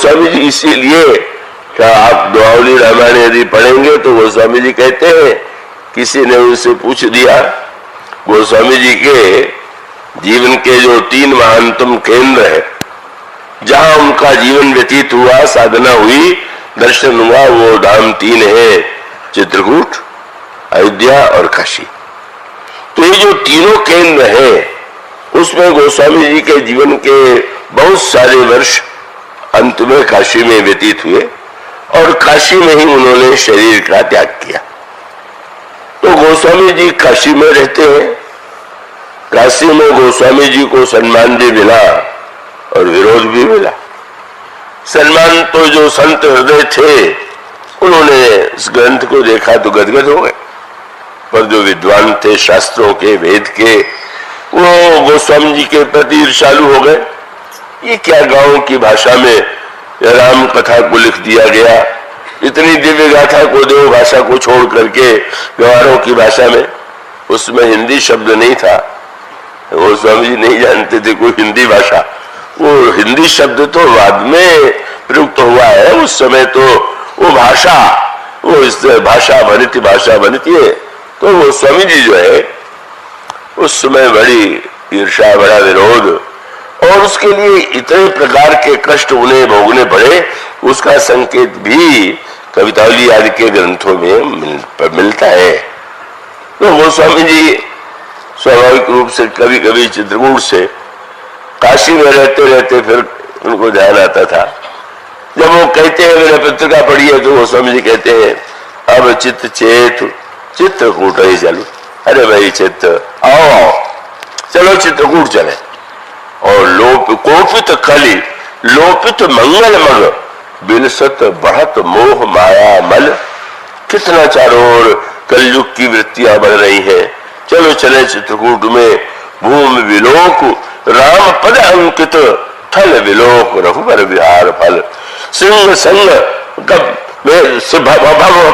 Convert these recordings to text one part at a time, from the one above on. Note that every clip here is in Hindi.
गोस्वामी जी इसीलिए क्या आप दुआवली रामायण यदि पढ़ेंगे तो गोस्वामी जी कहते हैं, किसी ने उनसे पूछ दिया गोस्वामी जी के जीवन के जो 3 महानतम केंद्र है, जहां उनका जीवन व्यतीत हुआ, साधना हुई, दर्शन हुआ, वो धाम 3 है, चित्रकूट, अयोध्या और काशी। तो ये जो तीनों केंद्र है उसमें गोस्वामी जी के जीवन के बहुत सारे वर्ष अंत में काशी में व्यतीत हुए और काशी में ही उन्होंने शरीर का त्याग किया। तो गोस्वामी जी काशी में रहते हैं। काशी में गोस्वामी जी को सम्मान भी मिला और विरोध भी मिला। सम्मान तो जो संत हृदय थे उन्होंने इस ग्रंथ को देखा तो गदगद हो गए, पर जो विद्वान थे शास्त्रों के, वेद के, वो गोस्वामी जी के प्रति ईर्ष्यालु हो गए। ये क्या गांव की भाषा में राम कथा को लिख दिया गया, इतनी दिव्य गाथा को देव भाषा को छोड़ करके व्यवहारों की भाषा में, उसमें हिंदी शब्द नहीं था, गोस्वामी जी नहीं जानते थे कोई हिंदी भाषा। वो हिंदी शब्द तो बाद में प्रयुक्त हुआ है, उस समय तो वो भाषा, वो इस भाषा बनती है। तो गोस्वामी जी जो है उस समय बड़ी ईर्ष्या, बड़ा विरोध, और उसके लिए इतने प्रकार के कष्ट उन्हें भोगने पड़े, उसका संकेत भी कवितावली आदि के ग्रंथों में मिलता है। तो गोस्वामी जी स्वाभाविक रूप से कभी कभी चित्रकूट से काशी में रहते रहते फिर उनको ध्यान आता था। जब वो कहते हैं मैंने पत्रिका पढ़ी है, तो गोस्वामी जी कहते हैं अब चित्त चेत चित्रकूट ही चलो। अरे भाई चित्त आओ, चलो चित्रकूट चले। और कोपित कली लोपित मंगल मग बिलसत बढ़त मोह माया मल। कितना चारों ओर कलयुग की वृत्तियां बढ़ रही हैं। चलो चले चित्रकूट में, भूमि विलोक राम पद अंकित, थल विलोक रघुबर विहार फल। सिंह संग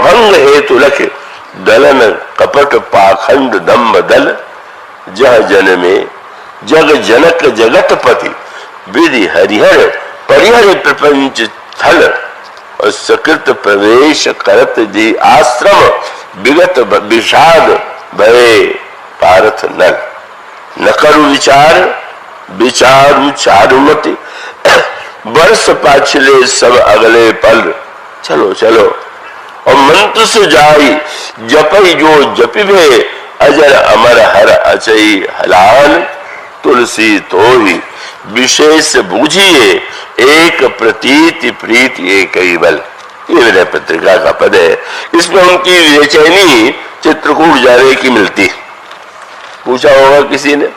भंग हेतु लख, दलन कपट पाखंड दम्भ दल। जह जन में जग जनक जगतपति, विधि हरिहर परिहर प्रपंच थल। और सकृत प्रवेश करत जी आश्रम, विगत विषाद भय पारथ नल। न करु विचार विचारु चारुमति, वर्ष पाछले सब अगले पल। चलो चलो और मंत्र से जाई जपई जो जपिवे, अजर अमर हर अचई हलाल। तुलसी तो ही विशेष बूझिए, एक प्रतीति प्रीति एक ही बल। ये मेरे पत्रिका का पद है। इसमें उनकी बेचैनी चित्रकूट जाने की मिलती। पूछा होगा किसी ने,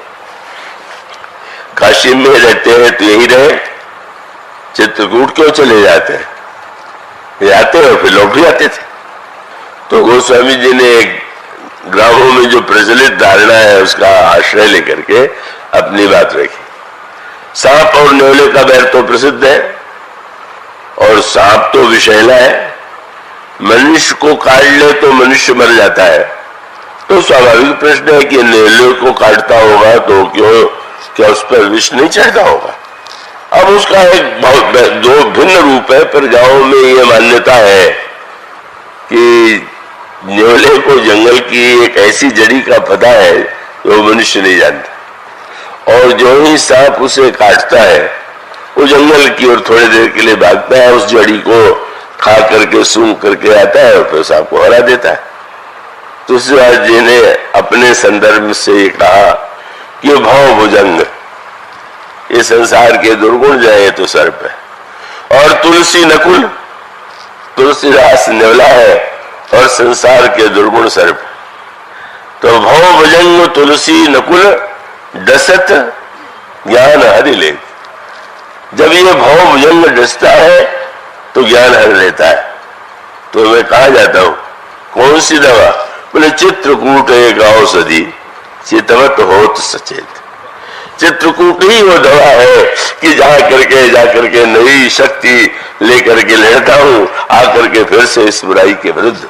काशी में रहते हैं तो यही रहे, चित्रकूट क्यों चले जाते हैं? जाते हैं फिर लौट भी आते थे। तो गोस्वामी जी ने ग्रामों में जो प्रचलित धारणा है उसका आश्रय लेकर के अपनी बात रखी। सांप और नेवले का बैर तो प्रसिद्ध है, और सांप तो विषैला है, मनुष्य को काट ले तो मनुष्य मर जाता है। तो स्वाभाविक प्रश्न है कि नेवले को काटता होगा तो क्या उस पर विष नहीं चढ़ता होगा? अब उसका एक बहुत दो भिन्न रूप है, पर गांव में ये मान्यता है कि नेवले को जंगल की एक ऐसी जड़ी का पता है जो मनुष्य नहीं जानता, और जो ही सांप उसे काटता है वो जंगल की ओर थोड़ी देर के लिए भागता है, उस जड़ी को खा करके सूंघ करके आता है और फिर सांप को हरा देता है। तुलसीदास जी ने अपने संदर्भ से कहा कि भाव भुजंग, ये संसार के दुर्गुण जाए तो सर्प है, और तुलसी नकुल, तुलसीदास नेवला है और संसार के दुर्गुण सर्प। तो भव भुजंग तुलसी नकुल, डसत ज्ञान हरि ले। जब ये भव भुजंग डसता है तो ज्ञान हर लेता है। तो मैं कहा जाता हूं कौन सी दवा? बोले चित्रकूट एक औषधि, चितवत होत सचेत। चित्रकूट ही वो दवा है कि जा करके नई शक्ति लेकर के लड़ता हूं, आकर के फिर से इस बुराई के विरुद्ध।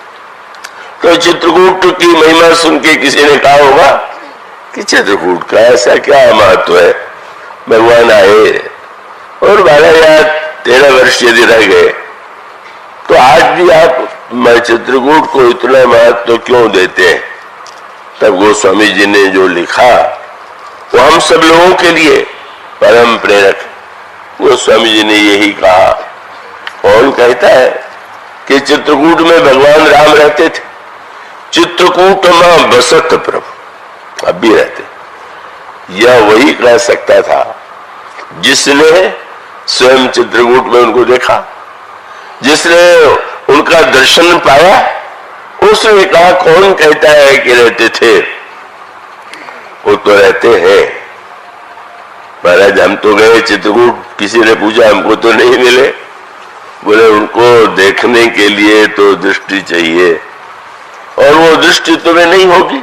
तो चित्रकूट की महिमा सुन के किसी ने कहा होगा कि चित्रकूट का ऐसा क्या महत्व है, भगवान आए। और महाराज 13 वर्ष यदि रह गए तो आज भी आप चित्रकूट को इतना महत्व तो क्यों देते हैं? तब गोस्वामी जी ने जो लिखा वो हम सब लोगों के लिए परम प्रेरक। गोस्वामी जी ने यही कहा। कौन कहता है कि चित्रकूट में भगवान राम रहते थे? चित्रकूट में बसत प्रभु, अब भी रहते। यह वही कह सकता था जिसने स्वयं चित्रकूट में उनको देखा, जिसने उनका दर्शन पाया। उसने कहा कौन कहता है कि रहते थे? वो तो रहते हैं। महाराज हम तो गए चित्रकूट, किसी ने पूछा हमको तो नहीं मिले। बोले उनको देखने के लिए तो दृष्टि चाहिए और वो दृष्टि तुम्हें नहीं होगी।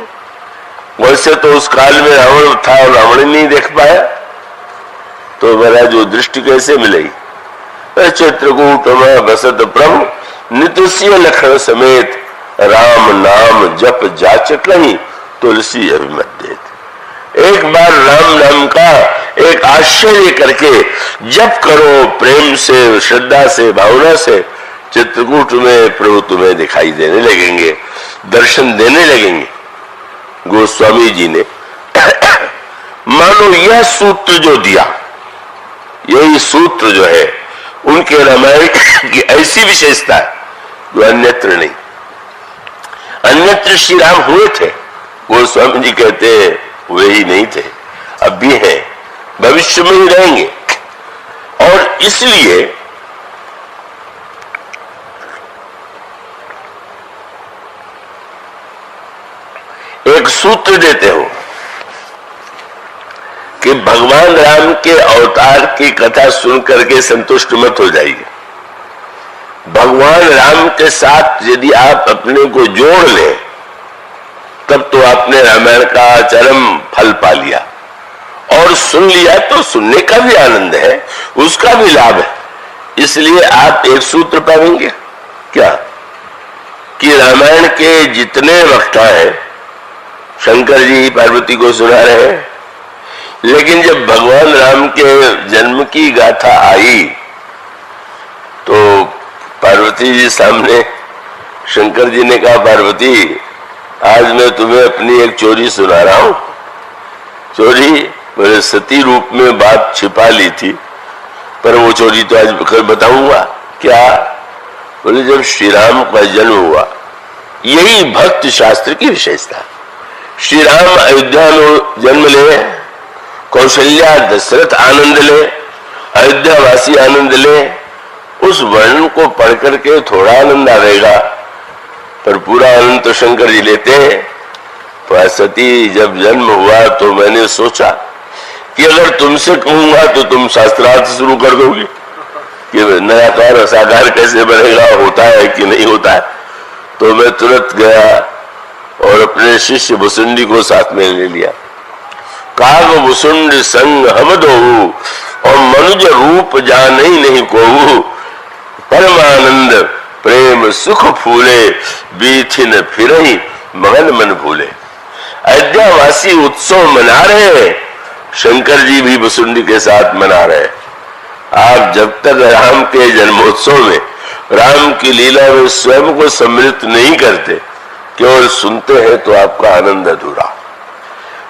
वैसे तो उस काल में रावण था और रावण नहीं देख पाया, तो महाराज वो दृष्टि कैसे मिलेगी? चित्रकूट में बसत प्रभु नित्य लखन समेत राम नाम जप जाचक नहीं तुलसी अभिमत देत। एक बार राम नाम का एक आश्चर्य करके जप करो प्रेम से, श्रद्धा से, भावना से, चित्रकूट में प्रभु तुम्हें दिखाई देने लगेंगे, दर्शन देने लगेंगे। गोस्वामी जी ने मानो यह सूत्र जो दिया, यही सूत्र जो है उनके रामायण की ऐसी विशेषता है जो अन्यत्र नहीं। अन्यत्र श्री राम हुए थे, गोस्वामी जी कहते हैं वे ही नहीं थे, अब भी हैं, भविष्य में ही रहेंगे। और इसलिए एक सूत्र देते हो कि भगवान राम के अवतार की कथा सुन करके संतुष्ट मत हो जाइए। भगवान राम के साथ यदि आप अपने को जोड़ लें तब तो आपने रामायण का चरम फल पा लिया। और सुन लिया तो सुनने का भी आनंद है, उसका भी लाभ है। इसलिए आप एक सूत्र पाएंगे क्या कि रामायण के जितने वक्ता हैं शंकर जी पार्वती को सुना रहे हैं, लेकिन जब भगवान राम के जन्म की गाथा आई तो पार्वती जी सामने शंकर जी ने कहा पार्वती आज मैं तुम्हें अपनी एक चोरी सुना रहा हूं। चोरी मेरे सती रूप में बात छिपा ली थी, पर वो चोरी तो आज बताऊंगा। क्या? बोले जब श्री राम का जन्म हुआ, यही भक्त शास्त्र की विशेषता। श्री राम अयोध्या में जन्म ले, कौशल्या दशरथ आनंद ले, अयोध्या वासी आनंद ले, उस वर्णन को पढ़ करके थोड़ा आनंद आएगा, पर पूरा आनंद तो शंकर जी लेते हैं। तो सती जब जन्म हुआ तो मैंने सोचा कि अगर तुमसे कहूंगा तो तुम शास्त्रार्थ शुरू कर दोगे कि नयाकार साकार कैसे बनेगा, होता है कि नहीं होता है। तो मैं तुरंत गया और अपने शिष्य भुसुंडी को साथ में ले लिया। काग भुसुंड संग हम दो और मनुज रूप जान ही नहीं को, परमानंद प्रेम सुख फूले बीथिन फिर ही मगन मन भूले। अयोध्या वासी उत्सव मना रहे हैं, शंकर जी भी भुसुंडी के साथ मना रहे हैं। आप जब तक राम के जन्मोत्सव में राम की लीला में स्वयं को सम्मिलित नहीं करते, केवल सुनते हैं, तो आपका आनंद अधूरा।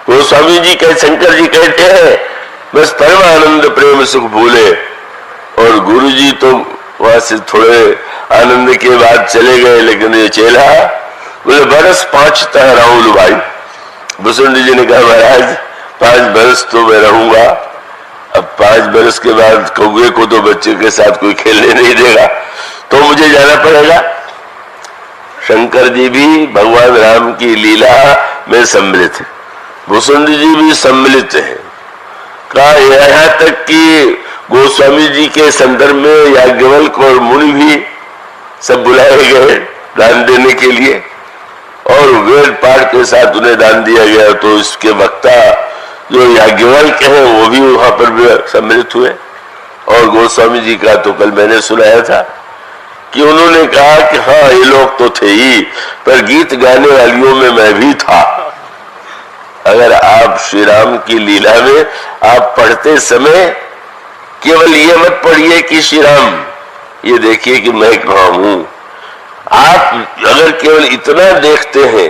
वो स्वामी जी कह शंकर जी कहते हैं बस परमानंद प्रेम सुख भूले, और गुरु जी तो वहां से थोड़े आनंद के बाद चले गए। लेकिन ये चेला बोले बरस 5 तक राहुल भाई। भुसुंडी जी ने कहा महाराज 5 बरस तो मैं रहूंगा, अब 5 बरस के बाद कौवे को तो बच्चे के साथ कोई खेलने नहीं देगा, तो मुझे जाना पड़ेगा। शंकर जी भी भगवान राम की लीला में सम्मिलित है, भुसुंडी जी भी सम्मिलित है। कहा यहाँ तक कि गोस्वामी जी के संदर्भ में याज्ञवल्क्य और मुनि भी सब बुलाए गए दान देने के लिए, और वेद पाठ के साथ उन्हें दान दिया गया। तो इसके वक्ता जो याज्ञवल्क्य है वो भी वहां पर भी सम्मिलित हुए। और गोस्वामी जी का तो कल मैंने सुनाया था कि उन्होंने कहा कि हाँ ये लोग तो थे ही, पर गीत गाने वालियों में मैं भी था। अगर आप श्री राम की लीला में आप पढ़ते समय केवल ये मत पढ़िए कि श्री राम, ये देखिए कि मैं कहाँ हूं। आप अगर केवल इतना देखते हैं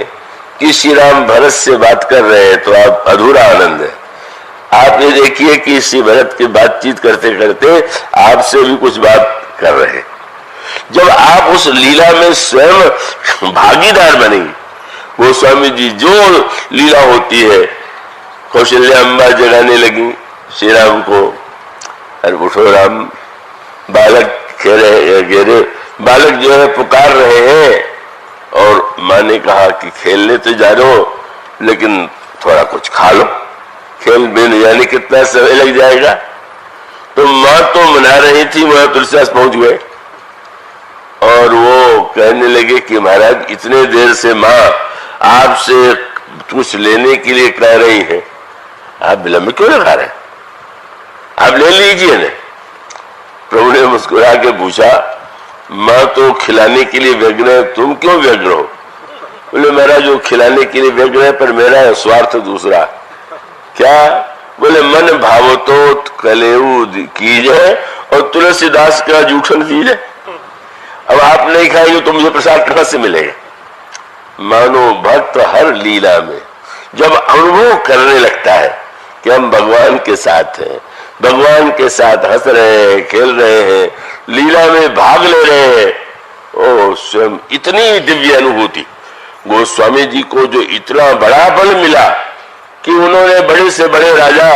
कि श्री राम भरत से बात कर रहे हैं तो आप अधूरा आनंद है। आप ये देखिए कि श्री भरत की बातचीत करते करते आपसे भी कुछ बात कर रहे हैं। जब आप उस लीला में स्वयं भागीदार बनेंगे, गोस्वामी जी जो लीला होती है, कौशल्या अम्बा जगाने लगी श्री राम को, अरे उठो राम, बालक घेरे बालक जो है पुकार रहे हैं, और माँ ने कहा कि खेलने तो जा रहे हो लेकिन थोड़ा कुछ खा लो, खेल में न जाने कितना समय लग जाएगा। तो माँ तो मना रही थी, वहां तुलसीदास पहुंच गए और वो कहने लगे कि महाराज इतने देर से माँ आपसे कुछ लेने के लिए कह रही है, आप विलंब क्यों लगा रहे, आप ले लीजिए ना। प्रभु ने मुस्कुरा के पूछा, माँ तो खिलाने के लिए व्यग्र है, तुम क्यों व्यग्र हो? बोले मेरा जो खिलाने के लिए व्यग्र है, पर मेरा स्वार्थ दूसरा। क्या? बोले मन भावो तो कलेऊ कीजे और तुलसीदास का जूठन कीजे। अब आप नहीं खाएंगे तो मुझे प्रसाद कहां से मिलेगा? मानो भक्त हर लीला में जब अनुभव करने लगता है कि हम भगवान के साथ हैं, भगवान के साथ हंस रहे हैं, खेल रहे हैं, लीला में भाग ले रहे हैं, ओ स्वयं इतनी दिव्य अनुभूति। गोस्वामी जी को जो इतना बड़ा बल मिला कि उन्होंने बड़े से बड़े राजा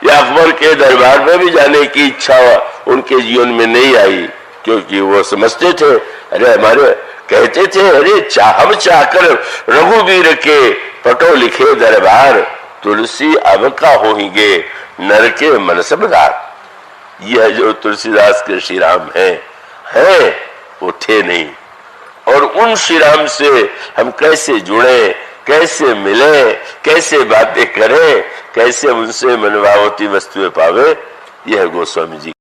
या अकबर के दरबार में भी जाने की इच्छा उनके जीवन में नहीं आई, क्योंकि वो समझते थे, अरे हमारे कहते थे, अरे हम चाहकर रघुवीर के पटो लिखे दरबार, तुलसी अब का होंगे नर के मन सबदार। यह जो तुलसीदास के श्री राम हैं वो थे नहीं। और उन श्री राम से हम कैसे जुड़े, कैसे मिले, कैसे बातें करें, कैसे उनसे मनभावती वस्तुएं पावे, यह गोस्वामी जी